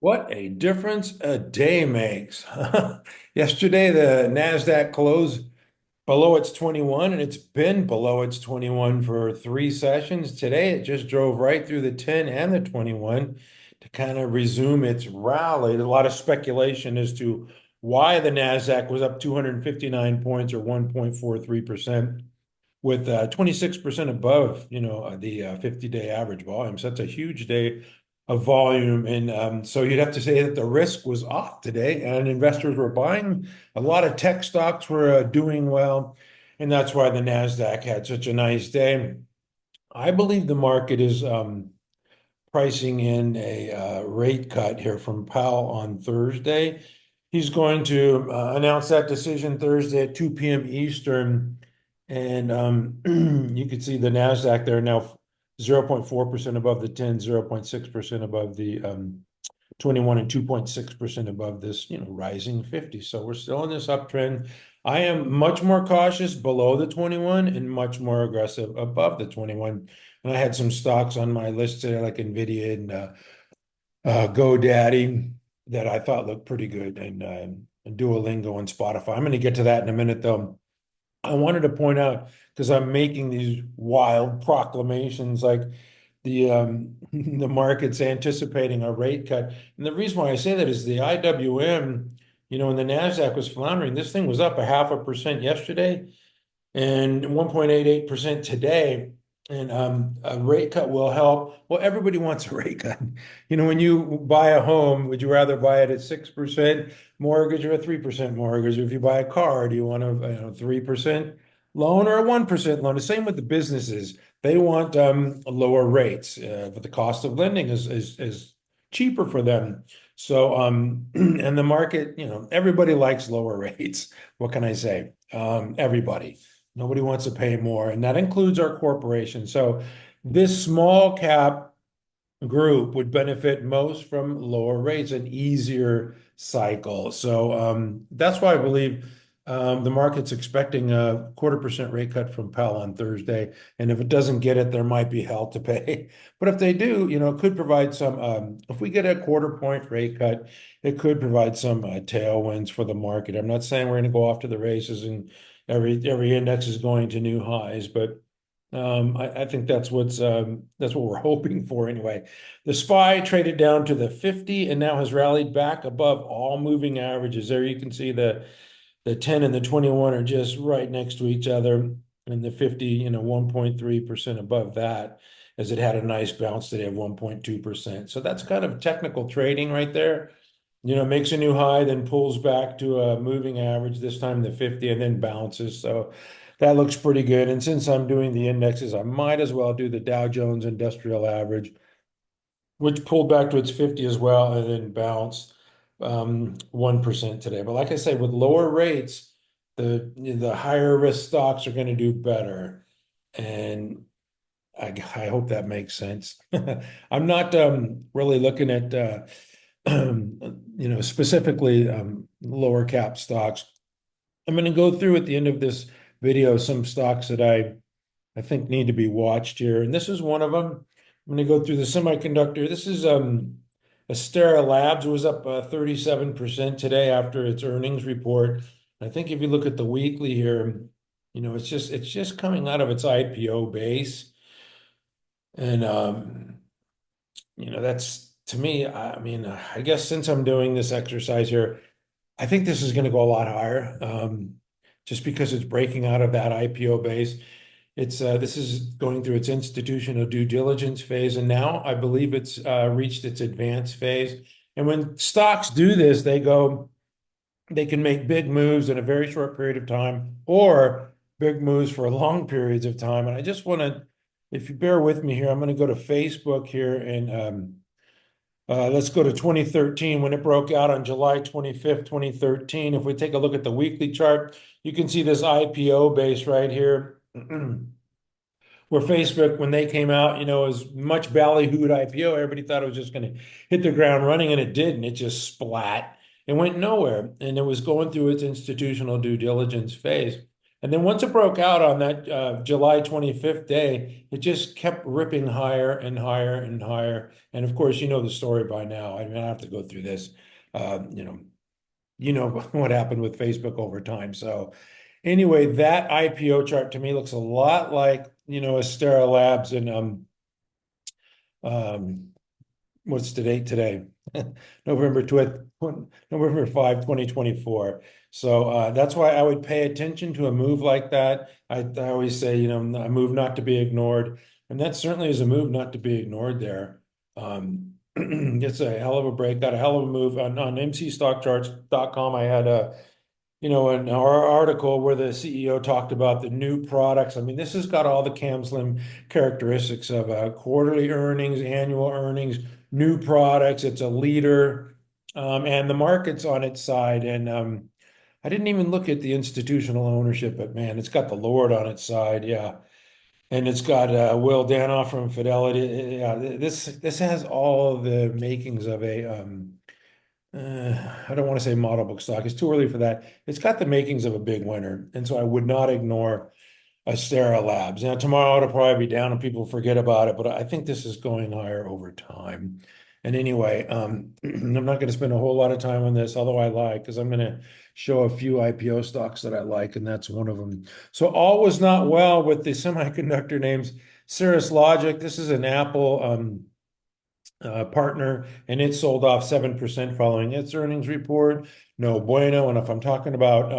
What a difference a day makes. Yesterday, the Nasdaq closed below its 21, and it's been below its 21 for three sessions. Today, it just drove right through the 10 and the 21 to kind of resume its rally. There's a lot of speculation as to why the Nasdaq was up 259 points or 1.43%, with 26% above, the 50-day average volume. So that's a huge day of volume. And so you'd have to say that the risk was off today, and investors were buying. A lot of tech stocks were doing well, and that's why the Nasdaq had such a nice day. I believe the market is pricing in a rate cut here from Powell on Thursday. He's going to announce that decision Thursday at 2 p.m. Eastern. And you can see the Nasdaq there now 0.4% above the 10, 0.6% above the 21, and 2.6% above this, rising 50. So we're still in this uptrend. I am much more cautious below the 21 and much more aggressive above the 21. And I had some stocks on my list today, like NVDA and GoDaddy, that I thought looked pretty good, and Duolingo and Spotify. I'm going to get to that in a minute, though. I wanted to point out, because I'm making these wild proclamations, like the market's anticipating a rate cut. And the reason why I say that is the IWM, when the Nasdaq was floundering, this thing was up 0.5% yesterday and 1.88% today. And a rate cut will help. Well, everybody wants a rate cut. When you buy a home, would you rather buy it at 6% mortgage or a 3% mortgage? If you buy a car, do you want a 3% loan or a 1% loan? The same with the businesses. They want lower rates, but the cost of lending is cheaper for them. So and the market, everybody likes lower rates. What can I say? Everybody. Nobody wants to pay more, and that includes our corporation. So this small cap group would benefit most from lower rates and easier cycle. So that's why I believe the market's expecting a 0.25% rate cut from Powell on Thursday. And if it doesn't get it, there might be hell to pay. But if they do, it could provide some, if we get a 0.25% rate cut, it could provide some tailwinds for the market. I'm not saying we're going to go off to the races and every index is going to new highs, but I think that's what we're hoping for anyway. The SPY traded down to the 50 and now has rallied back above all moving averages. There you can see the 10 and the 21 are just right next to each other, and the 50, 1.3% above that, as it had a nice bounce today of 1.2%. So that's kind of technical trading right there. Makes a new high, then pulls back to a moving average, this time the 50, and then bounces. So that looks pretty good. And since I'm doing the indexes, I might as well do the Dow Jones Industrial Average, which pulled back to its 50 as well, and then bounced 1% today. But like I said, with lower rates, the higher risk stocks are going to do better. And I hope that makes sense. I'm not really looking at specifically lower cap stocks. I'm going to go through at the end of this video some stocks that I think need to be watched here, and this is one of them. I'm going to go through the semiconductor. This is STRL Labs. It was up 37% today after its earnings report. I think if you look at the weekly here, it's just coming out of its IPO base, and that's, to me, I mean, I guess since I'm doing this exercise here, I think this is going to go a lot higher, just because it's breaking out of that IPO base. This is going through its institutional due diligence phase, and now I believe it's reached its advanced phase. And when stocks do this, they can make big moves in a very short period of time, or big moves for long periods of time. And I just want to, if you bear with me here, I'm going to go to Facebook here, and let's go to 2013, when it broke out on July 25th, 2013. If we take a look at the weekly chart, you can see this IPO base right here, where Facebook, when they came out, was much ballyhooed IPO. Everybody thought it was just going to hit the ground running, and it didn't. It just splat. It went nowhere, and it was going through its institutional due diligence phase. And then once it broke out on that July 25th day, it just kept ripping higher and higher and higher. And of course, you know the story by now. I mean, I have to go through this. You know, what happened with Facebook over time. So anyway, that IPO chart to me looks a lot like, a STRL Labs and um, what's the date today? November 5, 2024. So that's why I would pay attention to a move like that. I always say, a move not to be ignored. And that certainly is a move not to be ignored there. It's a hell of a breakout, a hell of a move. On mcstockcharts.com, I had an our article where the CEO talked about the new products. I mean, this has got all the CAMSLIM characteristics of quarterly earnings, annual earnings, new products. It's a leader, and the market's on its side. And I didn't even look at the institutional ownership, but man, it's got the Lord on its side. Yeah. And it's got Will Danoff from Fidelity. Yeah, this has all the makings of a I don't want to say model book stock. It's too early for that. It's got the makings of a big winner, and so I would not ignore Astera Labs. Now tomorrow it'll probably be down and people forget about it, but I think this is going higher over time. And anyway, I'm not going to spend a whole lot of time on this, although I like, because I'm going to show a few IPO stocks that I like, and that's one of them. So all was not well with the semiconductor names. Cirrus Logic, this is an Apple partner, and it sold off 7% following its earnings report. No bueno. And if I'm talking about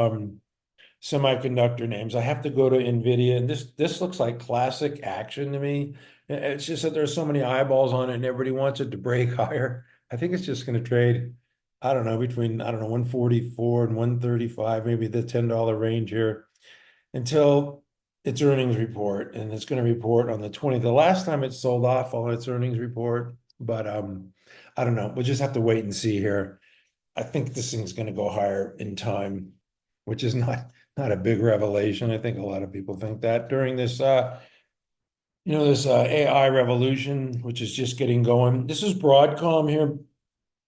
semiconductor names, I have to go to NVIDIA, and this looks like classic action to me. It's just that there's so many eyeballs on it, and everybody wants it to break higher. I think it's just going to trade, I don't know, between 144 and 135, maybe the $10 range here until its earnings report, and it's going to report on the 20th. The last time it sold off on its earnings report, but I don't know. We'll just have to wait and see here. I think this thing's going to go higher in time, which is not a big revelation. I think a lot of people think that during this AI revolution, which is just getting going. This is Broadcom here.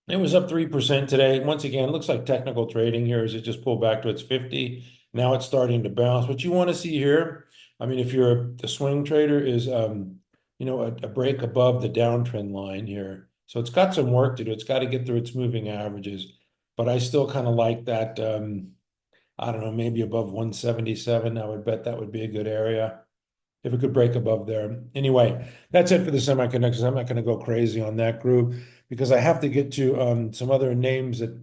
It was up 3% today. Once again, looks like technical trading here as it just pulled back to its 50. Now it's starting to bounce. What you want to see here, I mean, if you're the swing trader, is a break above the downtrend line here. So it's got some work to do. It's got to get through its moving averages. But I still kind of like that, I don't know, maybe above 177. I would bet that would be a good area if it could break above there. Anyway, that's it for the semiconductors. I'm not going to go crazy on that group because I have to get to some other names that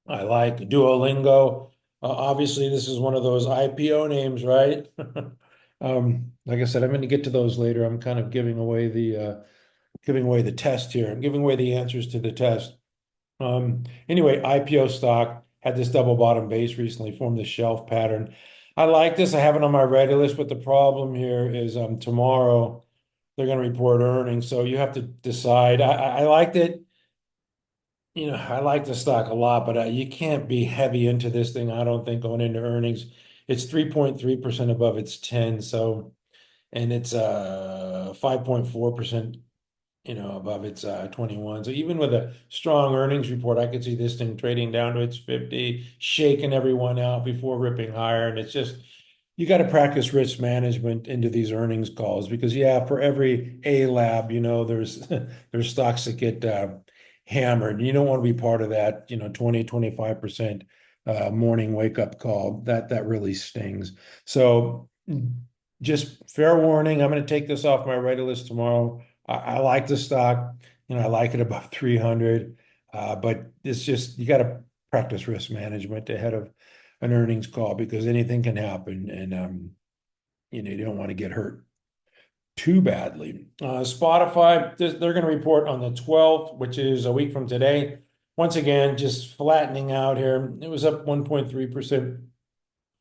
I like. Duolingo. Obviously, this is one of those IPO names, right? Like I said, I'm going to get to those later. I'm kind of giving away the test here. I'm giving away the answers to the test. Anyway, IPO stock had this double bottom base recently, formed this shelf pattern. I like this. I have it on my ready list, but the problem here is tomorrow they're going to report earnings. So you have to decide. I liked it. I like the stock a lot, but you can't be heavy into this thing, I don't think, going into earnings. It's 3.3% above its 10. So, and it's 5.4% above its 21. So even with a strong earnings report, I could see this thing trading down to its 50, shaking everyone out before ripping higher. And it's just, you got to practice risk management into these earnings calls because yeah, for every ALAB, there's there's stocks that get hammered. You don't want to be part of that, 20, 25% morning wake up call. That really stings. So just fair warning, I'm going to take this off my ready list tomorrow. I like the stock, I like it above 300, but it's just, you got to practice risk management ahead of an earnings call because anything can happen and, you don't want to get hurt too badly. Spotify, they're going to report on the 12th, which is a week from today. Once again, just flattening out here. It was up 1.3%,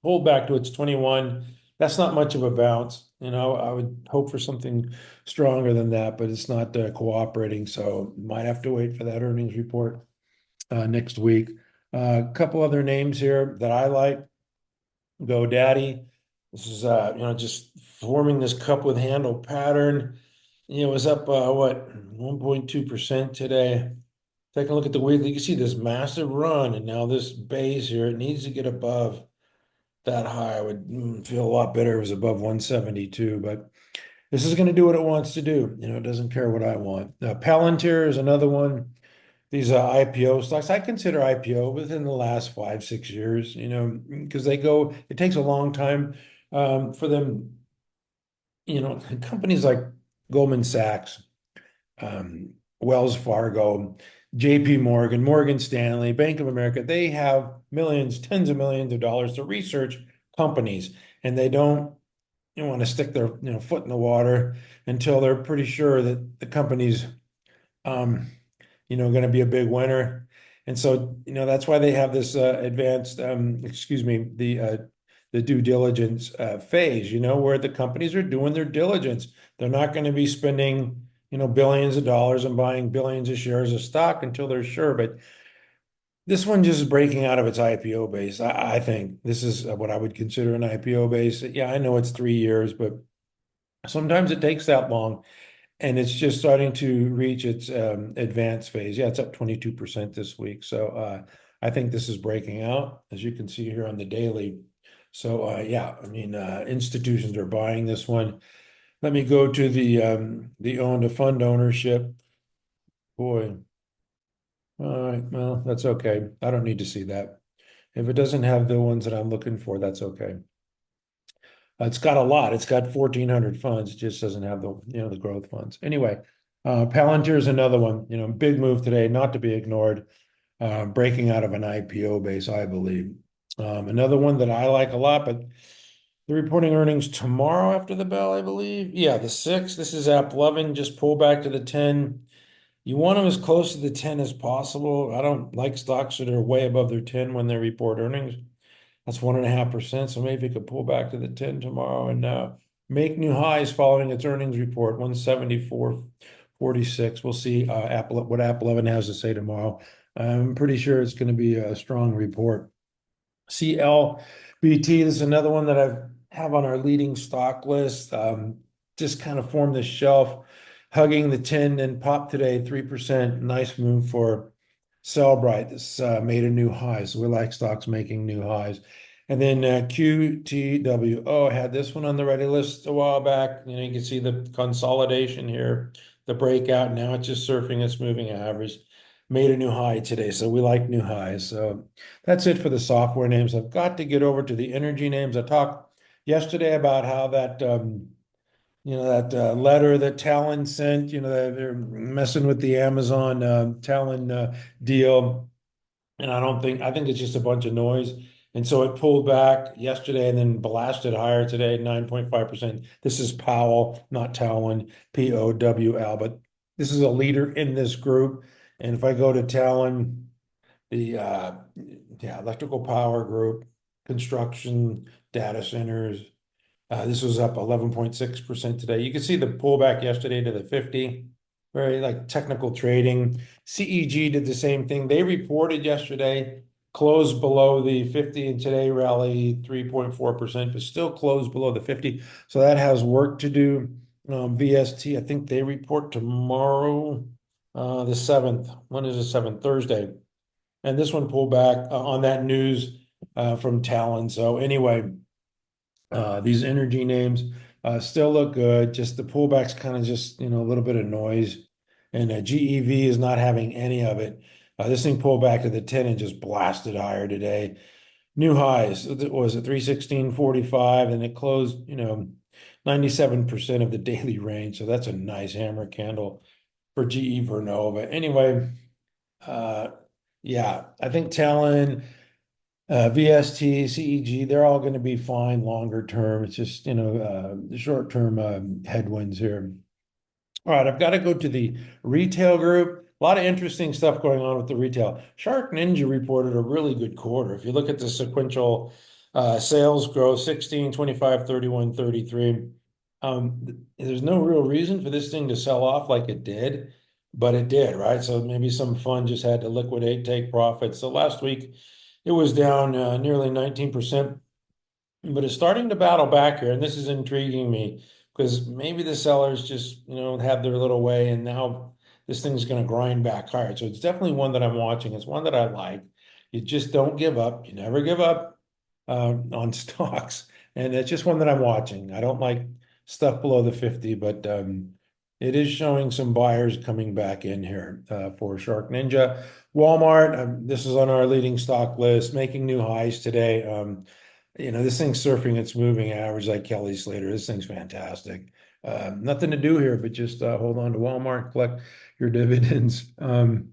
pulled back to its 21. That's not much of a bounce. I would hope for something stronger than that, but it's not cooperating. So might have to wait for that earnings report next week. A couple other names here that I like. GoDaddy. This is just forming this cup with handle pattern. It was up 1.2% today. Take a look at the weekly. You can see this massive run, and now this base here, it needs to get above that high, I would feel a lot better if it was above 172, but this is going to do what it wants to do. It doesn't care what I want. Palantir is another one. These IPO stocks, I consider IPO within the last 5, 6 years, because it takes a long time for them, companies like Goldman Sachs, Wells Fargo, JP Morgan, Morgan Stanley, Bank of America, they have millions, tens of millions of dollars to research companies, and they don't want to stick their foot in the water until they're pretty sure that the company's um, going to be a big winner. And so, that's why they have this advanced, excuse me, the due diligence phase, where the companies are doing their diligence. They're not going to be spending, billions of dollars and buying billions of shares of stock until they're sure. But this one just is breaking out of its IPO base. I think this is what I would consider an IPO base. Yeah, I know it's 3 years, but sometimes it takes that long. And it's just starting to reach its advanced phase. Yeah, it's up 22% this week. So I think this is breaking out, as you can see here on the daily. So yeah, I mean, institutions are buying this one. Let me go to the own to fund ownership. Boy, all right, well, that's okay. I don't need to see that. If it doesn't have the ones that I'm looking for, that's okay. It's got a lot. It's got 1,400 funds. It just doesn't have the growth funds. Anyway, Palantir is another one, big move today, not to be ignored, breaking out of an IPO base, I believe. Another one that I like a lot, but they're reporting earnings tomorrow after the bell, I believe. Yeah, the 6th. This is AppLovin, just pull back to the 10. You want them as close to the 10 as possible. I don't like stocks that are way above their 10 when they report earnings. That's 1.5%. So maybe it could pull back to the 10 tomorrow and make new highs following its earnings report, 174.46. We'll see what AppLovin has to say tomorrow. I'm pretty sure it's going to be a strong report. CLBT, this is another one that I have on our leading stock list. Just kind of formed this shelf, hugging the 10 and popped today, 3%. Nice move for Cellbrite. This made a new high. So we like stocks making new highs. And then QTWO, I had this one on the ready list a while back. You can see the consolidation here, the breakout. Now it's just surfing its moving average. Made a new high today. So we like new highs. So that's it for the software names. I've got to get over to the energy names. I talked yesterday about how that letter that Talon sent, they're messing with the Amazon Talon deal. And I think it's just a bunch of noise. And so it pulled back yesterday and then blasted higher today, 9.5%. This is Powell, not Talon, POWL, but this is a leader in this group. And if I go to Talon, the electrical power group, construction, data centers, this was up 11.6% today. You can see the pullback yesterday to the 50, very like technical trading. CEG did the same thing. They reported yesterday, closed below the 50, and today rallied 3.4%, but still closed below the 50. So that has work to do. VST, I think they report tomorrow, the 7th. When is the 7th? Thursday. And this one pulled back on that news from Talon. So anyway, these energy names still look good. Just the pullback's kind of just, a little bit of noise. And GEV is not having any of it. This thing pulled back to the 10 and just blasted higher today. New highs, was it 316.45, and it closed, 97% of the daily range. So that's a nice hammer candle for GE Vernova. Anyway, uh, yeah, I think Talon, VST, CEG, they're all going to be fine longer term. It's just, the short term headwinds here. All right, I've got to go to the retail group. A lot of interesting stuff going on with the retail. Shark Ninja reported a really good quarter. If you look at the sequential sales growth, 16, 25, 31, 33. There's no real reason for this thing to sell off like it did, but it did, right? So maybe some fund just had to liquidate, take profits. So last week it was down nearly 19%, but it's starting to battle back here, and this is intriguing me because maybe the sellers just, had their little way, and now this thing's going to grind back hard. So it's definitely one that I'm watching. It's one that I like. You just don't give up. You never give up. on stocks, and it's just one that I'm watching. I don't like stuff below the 50, but it is showing some buyers coming back in here for Shark Ninja. Walmart, this is on our leading stock list, making new highs today. This thing's surfing its moving average like Kelly Slater. This thing's fantastic. Nothing to do here, but just hold on to Walmart, collect your dividends. And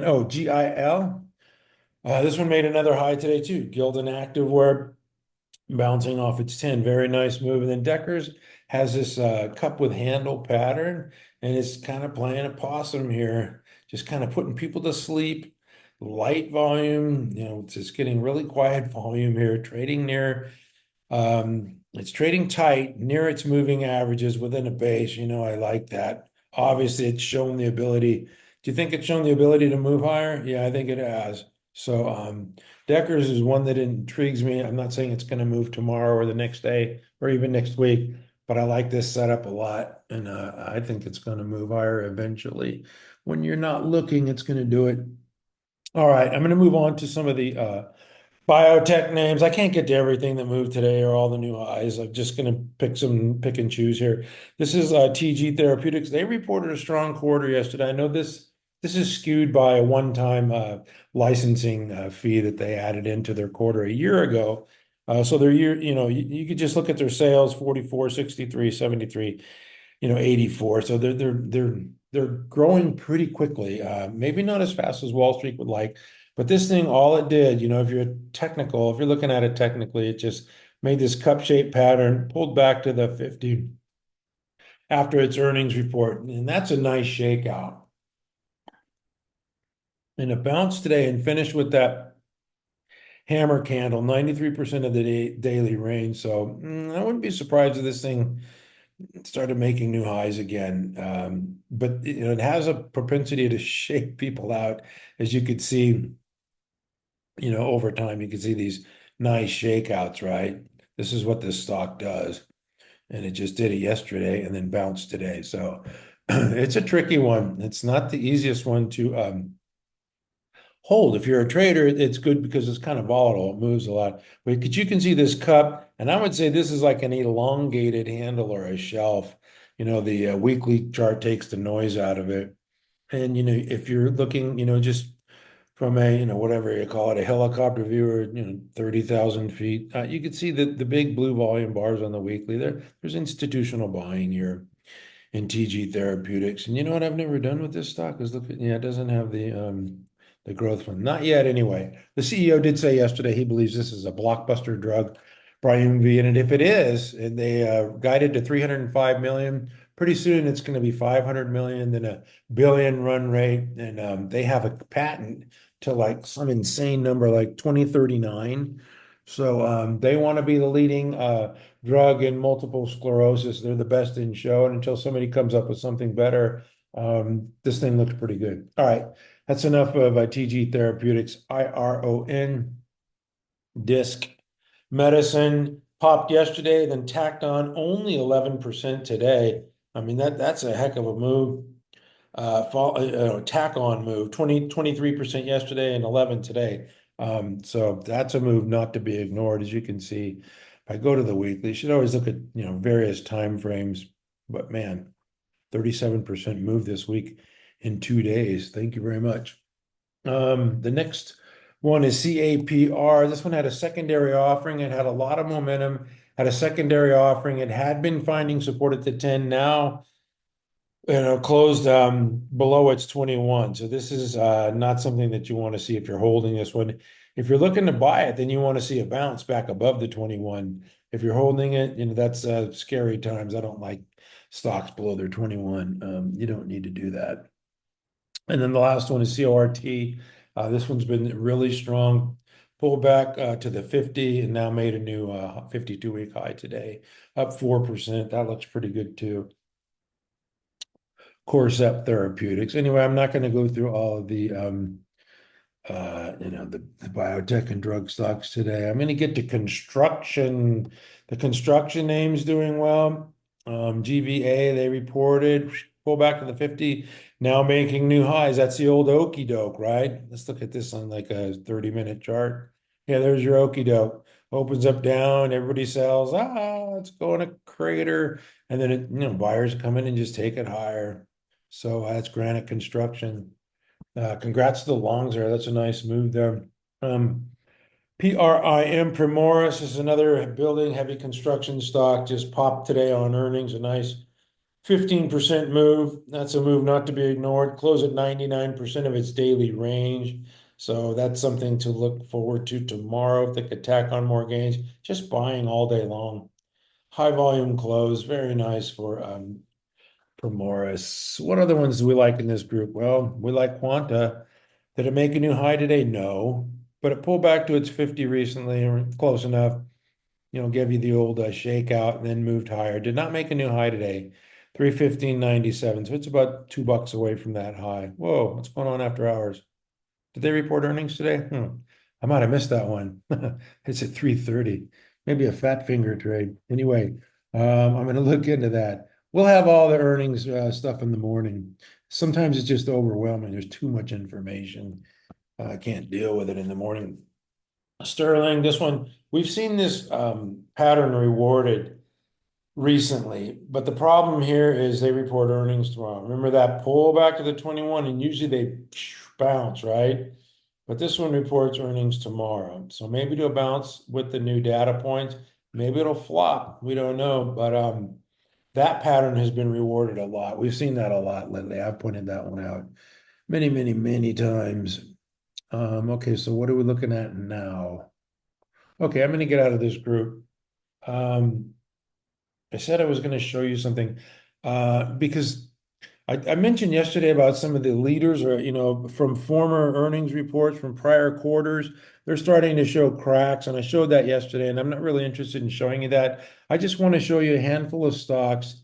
oh, GIL. This one made another high today too. Gildan Activewear bouncing off its 10. Very nice move. And then Deckers has this cup with handle pattern, and it's kind of playing a possum here, just kind of putting people to sleep. Light volume, it's just getting really quiet volume here, trading near it's trading tight near its moving averages within a base. I like that. Obviously, it's shown the ability. Do you think it's shown the ability to move higher? Yeah, I think it has. So, Deckers is one that intrigues me. I'm not saying it's going to move tomorrow or the next day or even next week, but I like this setup a lot, and I think it's going to move higher eventually. When you're not looking, it's going to do it. All right, I'm going to move on to some of the biotech names. I can't get to everything that moved today or all the new highs. I'm just going to pick and choose here. This is TG Therapeutics. They reported a strong quarter yesterday. I know this is skewed by a one-time licensing fee that they added into their quarter a year ago. So their year, you could just look at their sales, 44, 63, 73, 84. So they're growing pretty quickly. Maybe not as fast as Wall Street would like, but this thing, all it did, if you're looking at it technically, it just made this cup-shaped pattern, pulled back to the 50 after its earnings report, and that's a nice shakeout. And it bounced today and finished with that hammer candle, 93% of the daily range. So I wouldn't be surprised if this thing started making new highs again. But it has a propensity to shake people out, as you could see, over time. You can see these nice shakeouts, right? This is what this stock does. And it just did it yesterday and then bounced today. So it's a tricky one. It's not the easiest one to hold. If you're a trader, it's good because it's kind of volatile. It moves a lot. But you can see this cup, and I would say this is like an elongated handle or a shelf. The weekly chart takes the noise out of it. And, if you're looking, just from a, whatever you call it, a helicopter view or, 30,000 feet, you can see the big blue volume bars on the weekly. There's institutional buying here in TG Therapeutics. And you know what I've never done with this stock is look at, it doesn't have the growth fund. Not yet anyway. The CEO did say yesterday he believes this is a blockbuster drug, PRIM, and if it is, and they guided to 305 million, pretty soon it's going to be 500 million, then a billion run rate, and they have a patent to like some insane number like 2039. So they want to be the leading drug in multiple sclerosis. They're the best in show, and until somebody comes up with something better, this thing looks pretty good. All right, that's enough of TG Therapeutics. IRON Disc Medicine popped yesterday, then tacked on only 11% today. I mean, that's a heck of a move. Tack on move, 23% yesterday and 11 today. So that's a move not to be ignored. As you can see, if I go to the weekly, you should always look at, various time frames, but man, 37% move this week in 2 days. Thank you very much. The next one is CAPR. This one had a secondary offering. It had a lot of momentum, had a secondary offering. It had been finding support at the 10. Now, closed below its 21. So this is not something that you want to see if you're holding this one. If you're looking to buy it, then you want to see a bounce back above the 21. If you're holding it, that's scary times. I don't like stocks below their 21. You don't need to do that. And then the last one is CORT. This one's been really strong. Pulled back to the 50 and now made a new 52-week high today, up 4%. That looks pretty good too. Corcept Therapeutics. Anyway, I'm not going to go through all of the the biotech and drug stocks today. I'm going to get to construction. The construction names doing well. GVA, they reported pull back to the 50, now making new highs. That's the old okey doke, right? Let's look at this on like a 30-minute chart. Yeah, there's your okie doke. Opens up down, everybody sells. Ah, it's going to crater. And then buyers come in and just take it higher. So that's Granite Construction. Congrats to the longs there. That's a nice move there. PRIM Primoris is another building heavy construction stock. Just popped today on earnings. A nice 15% move. That's a move not to be ignored. Close at 99% of its daily range. So that's something to look forward to tomorrow. If they could tack on more gains, just buying all day long. High volume close. Very nice for Morris. What other ones do we like in this group? Well, we like Quanta. Did it make a new high today? No. But it pulled back to its 50 recently, or close enough. Give you the old shakeout and then moved higher. Did not make a new high today. 315.97. So it's about $2 away from that high. Whoa, what's going on after hours? Did they report earnings today? I might have missed that one. It's at 3:30. Maybe a fat finger trade. Anyway, I'm going to look into that. We'll have all the earnings stuff in the morning. Sometimes it's just overwhelming. There's too much information. I can't deal with it in the morning. Sterling, this one, we've seen this pattern rewarded recently, but the problem here is they report earnings tomorrow. Remember that pull back to the 21, and usually they bounce, right? But this one reports earnings tomorrow. So maybe it'll bounce with the new data points. Maybe it'll flop. We don't know. But that pattern has been rewarded a lot. We've seen that a lot lately. I've pointed that one out many, many, many times. Okay, so what are we looking at now? Okay, I'm going to get out of this group. Um, I said I was going to show you something because I mentioned yesterday about some of the leaders or, from former earnings reports from prior quarters. They're starting to show cracks, and I showed that yesterday, and I'm not really interested in showing you that. I just want to show you a handful of stocks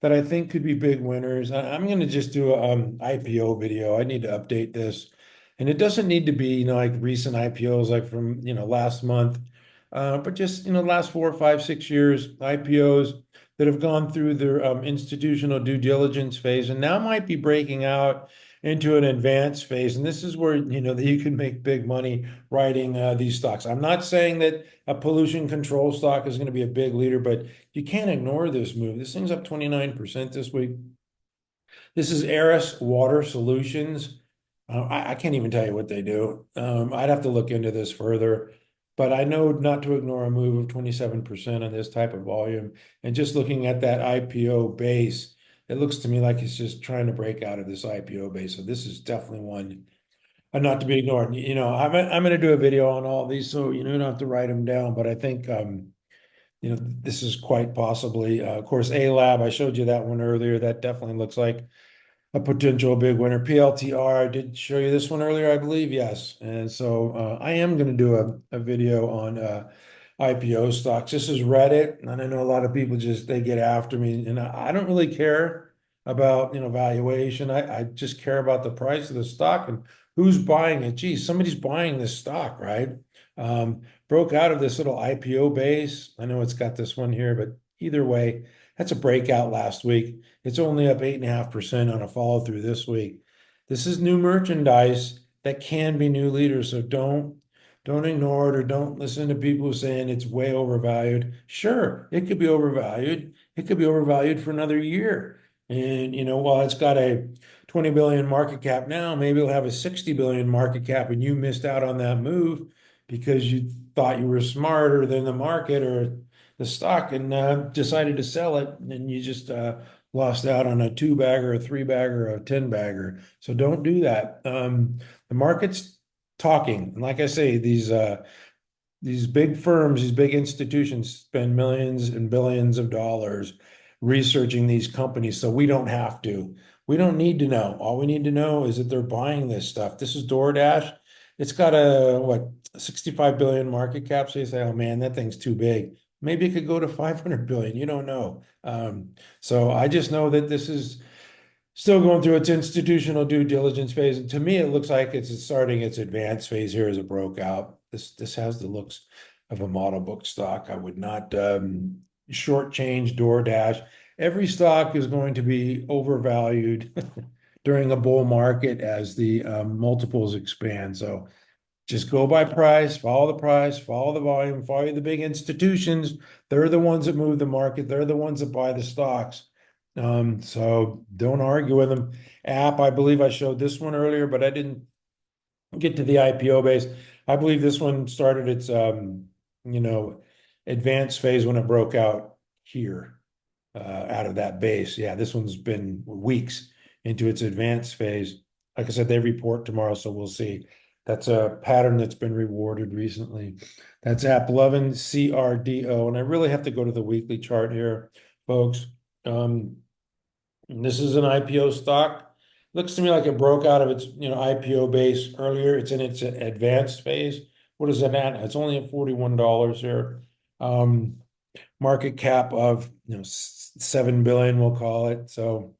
that I think could be big winners. I'm going to just do a IPO video. I need to update this. And it doesn't need to be, like recent IPOs like from, last month, but just, last 4, 5, 6 years IPOs that have gone through their institutional due diligence phase and now might be breaking out into an advanced phase. And this is where, that you can make big money writing these stocks. I'm not saying that a pollution control stock is going to be a big leader, but you can't ignore this move. This thing's up 29% this week. This is ARIS Water Solutions. I can't even tell you what they do. I'd have to look into this further, but I know not to ignore a move of 27% on this type of volume. And just looking at that IPO base, it looks to me like it's just trying to break out of this IPO base. So this is definitely one not to be ignored. I'm going to do a video on all these, so you don't have to write them down. But I think this is quite possibly, of course, ALAB. I showed you that one earlier. That definitely looks like a potential big winner. PLTR, I did show you this one earlier, I believe. Yes. And so I am going to do a video on IPO stocks. This is Reddit, and I know a lot of people they get after me, and I don't really care about valuation. I just care about the price of the stock and who's buying it. Geez, somebody's buying this stock, right? Broke out of this little IPO base. I know it's got this one here, but either way, that's a breakout last week. It's only up 8.5% on a follow through this week. This is new merchandise that can be new leaders. So don't ignore it or don't listen to people saying it's way overvalued. Sure, it could be overvalued. It could be overvalued for another year. And while it's got a 20 billion market cap now, maybe it'll have a 60 billion market cap and you missed out on that move because you thought you were smarter than the market or the stock and decided to sell it, and you just lost out on a 2-bagger, a 3-bagger, a 10-bagger. So don't do that. The market's talking, and like I say, these big firms, these big institutions spend millions and billions of dollars researching these companies, so we don't have to. We don't need to know. All we need to know is that they're buying this stuff. This is DoorDash. It's got a what 65 billion market cap. So you say, oh man, that thing's too big. Maybe it could go to 500 billion. You don't know. So I just know that this is still going through its institutional due diligence phase. And to me, it looks like it's starting its advanced phase here as it broke out. This has the looks of a model book stock. I would not shortchange DoorDash. Every stock is going to be overvalued during a bull market as the multiples expand. So just go by price, follow the volume, follow the big institutions. They're the ones that move the market. They're the ones that buy the stocks. So don't argue with them. App, I believe I showed this one earlier, but I didn't get to the IPO base. I believe this one started its you know, advanced phase when it broke out here out of that base. Yeah, this one's been weeks into its advanced phase. Like I said, they report tomorrow, so we'll see. That's a pattern that's been rewarded recently. That's app 11 CRDO. And I really have to go to the weekly chart here, folks. This is an IPO stock. Looks to me like it broke out of its, IPO base earlier. It's in its advanced phase. What is it at? It's only at $41 here. Market cap of 7 billion, we'll call it. So,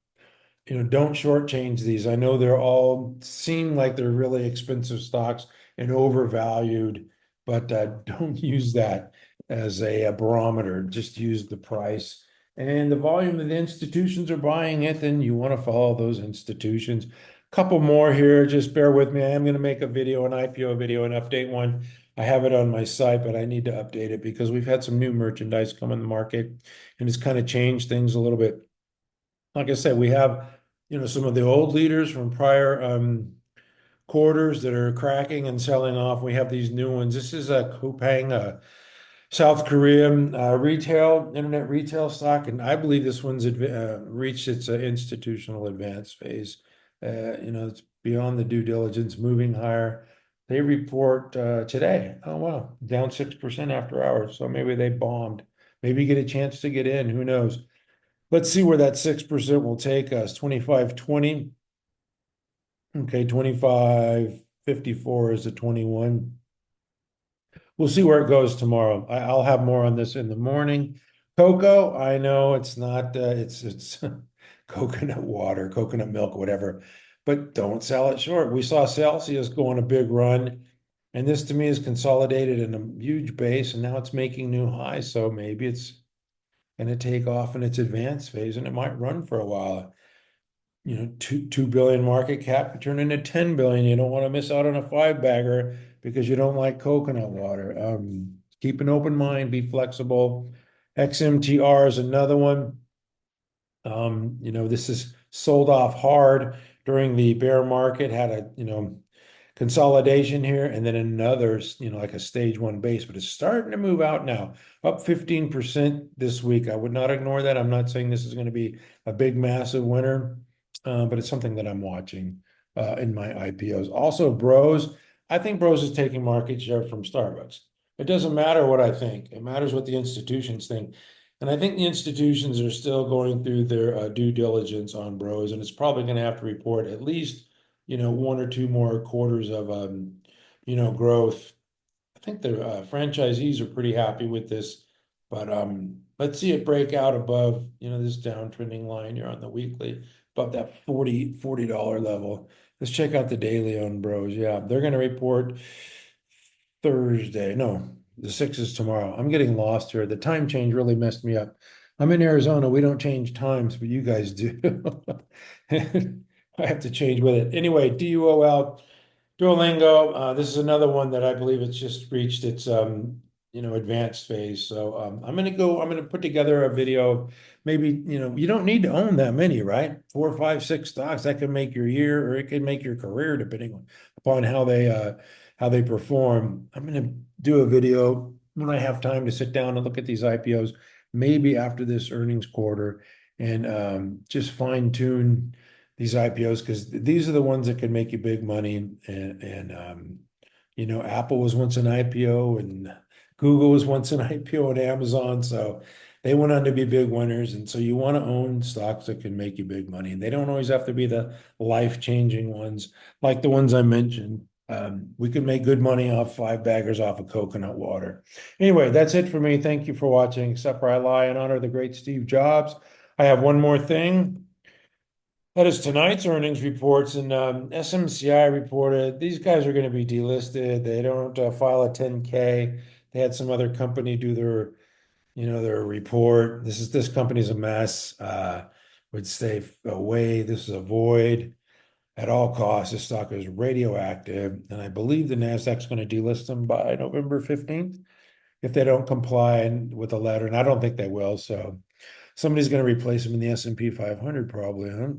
don't shortchange these. I know they're all seem like they're really expensive stocks and overvalued, but don't use that as a barometer. Just use the price and the volume that the institutions are buying it. Then you want to follow those institutions. Couple more here. Just bear with me. I am going to make a video, an IPO video, an update one. I have it on my site, but I need to update it because we've had some new merchandise come in the market and it's kind of changed things a little bit. Like I said, we have, some of the old leaders from prior quarters that are cracking and selling off. We have these new ones. This is a Coupang, South Korean internet retail stock, and I believe this one's reached its institutional advance phase. It's beyond the due diligence, moving higher. They report today. Oh wow, down 6% after hours. So maybe they bombed. Maybe you get a chance to get in. Who knows? Let's see where that 6% will take us. 25.20. Okay, 25.54 is the 21. We'll see where it goes tomorrow. I'll have more on this in the morning. Cocoa, I know it's not, it's coconut water, coconut milk, whatever, but don't sell it short. We saw Celsius go on a big run, and this to me is consolidated in a huge base, and now it's making new highs. So maybe it's going to take off in its advanced phase, and it might run for a while. 2 billion market cap could turn into 10 billion. You don't want to miss out on a five bagger because you don't like coconut water. Keep an open mind, be flexible. XMTR is another one. This is sold off hard during the bear market, had a, consolidation here, and then another, like a stage one base, but it's starting to move out now, up 15% this week. I would not ignore that. I'm not saying this is going to be a big, massive winner, but it's something that I'm watching in my IPOs. Also, Bros. I think Bros is taking market share from Starbucks. It doesn't matter what I think. It matters what the institutions think. And I think the institutions are still going through their due diligence on Bros, and it's probably going to have to report at least, one or two more quarters of, growth. I think the franchisees are pretty happy with this, but let's see it break out above, this downtrending line here on the weekly, above that $40 level. Let's check out the daily on Bros. Yeah, they're going to report Thursday. No, the 6th is tomorrow. I'm getting lost here. The time change really messed me up. I'm in Arizona. We don't change times, but you guys do. I have to change with it. Anyway, DUOL, Duolingo. This is another one that I believe it's just reached its advanced phase. So I'm gonna put together a video. Maybe, you don't need to own that many, right? 4, 5, 6 stocks. That could make your year or it could make your career depending upon how they perform. I'm gonna do a video when I have time to sit down and look at these IPOs, maybe after this earnings quarter, and just fine tune these IPOs because these are the ones that can make you big money. And Apple was once an IPO and Google was once an IPO and Amazon. So they went on to be big winners. And so you want to own stocks that can make you big money. And they don't always have to be the life-changing ones like the ones I mentioned. We could make good money off five baggers off of coconut water. Anyway, that's it for me. Thank you for watching. Except for I lie and honor the great Steve Jobs. I have one more thing. That is tonight's earnings reports, and SMCI reported these guys are going to be delisted. They don't file a 10K. They had some other company do their report. This company's a mess. Would stay away. This is a void. at all costs. This stock is radioactive, and I believe the Nasdaq's going to delist them by November 15th if they don't comply with the letter, and I don't think they will. So somebody's going to replace them in the S&P 500 probably, huh?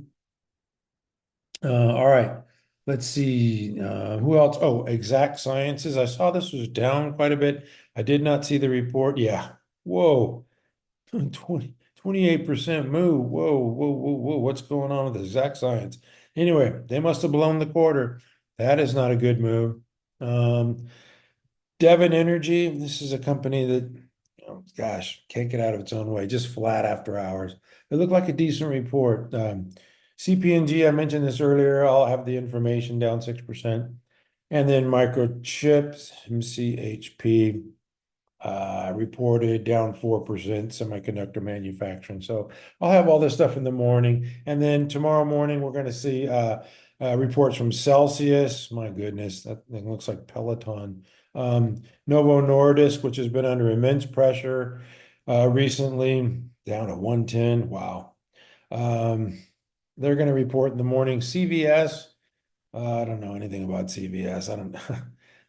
All right. Let's see. Who else? Oh, Exact Sciences. I saw this was down quite a bit. I did not see the report. Yeah. Whoa. 28% move. Whoa, whoa, whoa, whoa. What's going on with Exact Science? Anyway, they must have blown the quarter. That is not a good move. Um, Devon Energy, this is a company that, oh, gosh, can't get out of its own way, just flat after hours. It looked like a decent report. CPNG, I mentioned this earlier. I'll have the information down 6%. And then microchips, MCHP, reported down 4%, semiconductor manufacturing. So I'll have all this stuff in the morning. And then tomorrow morning, we're going to see reports from Celsius. My goodness, that thing looks like Peloton. Novo Nordisk, which has been under immense pressure recently, down to 110. Wow. Um, they're going to report in the morning. CVS, I don't know anything about CVS. I don't.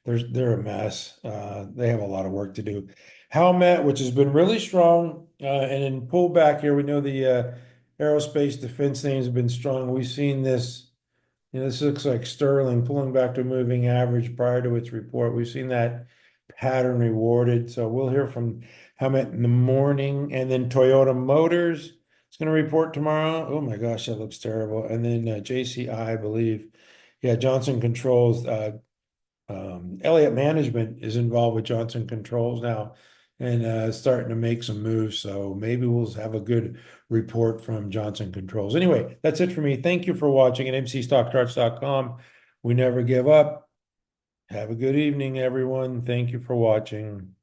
They're a mess. They have a lot of work to do. Howmet, which has been really strong, and in pullback here, we know the aerospace defense names have been strong. We've seen this. This looks like Sterling pulling back to a moving average prior to its report. We've seen that pattern rewarded. So we'll hear from Howmet in the morning, and then Toyota Motors is going to report tomorrow. Oh my gosh, that looks terrible. And then JCI, I believe. Yeah, Johnson Controls. Elliott Management is involved with Johnson Controls now and starting to make some moves. So maybe we'll have a good report from Johnson Controls. Anyway, that's it for me. Thank you for watching at mcstockcharts.com. We never give up. Have a good evening, everyone. Thank you for watching.